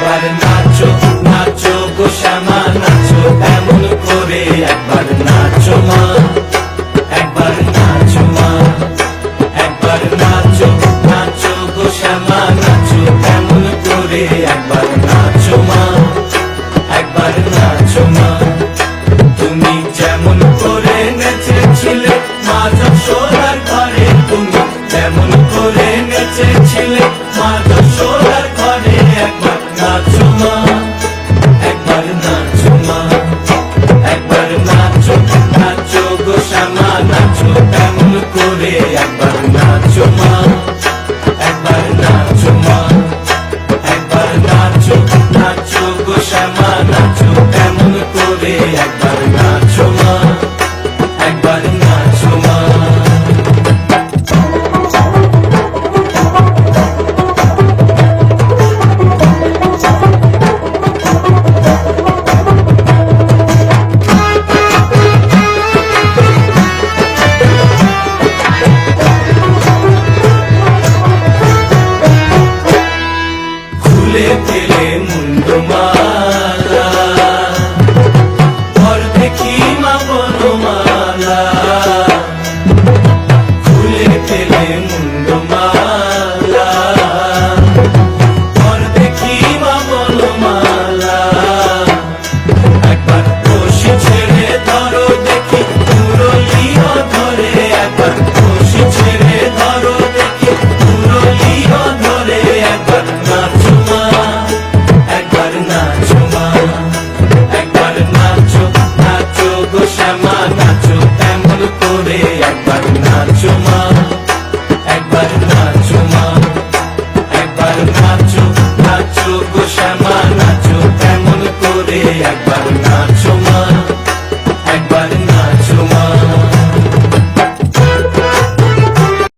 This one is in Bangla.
একবার নাচো নাচো গো শ্যামা নাচো এমন করে একবার নাচো মা একবার নাচো মা একবার নাচো নাচো গো শ্যামা নাচো এমন করে একবার নাচো মা একবার নাচো মা তুমি যেমন করে নেচেছিলে মা যশোদার ঘরে তুমি যেমন করে নেচেছিলে মা যশোদার ঘরে একবার নাচো মা একবার নাচো মা একবার নাচো নাচো গো শ্যামা নাচো এমন করে একবার নাচো মা একবার নাচো মা একবার নাচো নাচো গো শ্যামা নাচো এমন করে একবার নাচো মা একবার নাচো মা খুলে ফেলে মুন্ডমালা ঘর দেখি মা বনমালা খুলে ফেলে মুন্ডমালা ঘর দেখি মা বনমালা একবার বসি ছেড়ে ধরো দেখি মুরলিও ধরে একবার বসি ছেড়ে ধরো দেখি মুরলিও ধরে একবার নাচো মা একবার নাচো মা একবার নাচো নাচো গো শ্যামা নাচো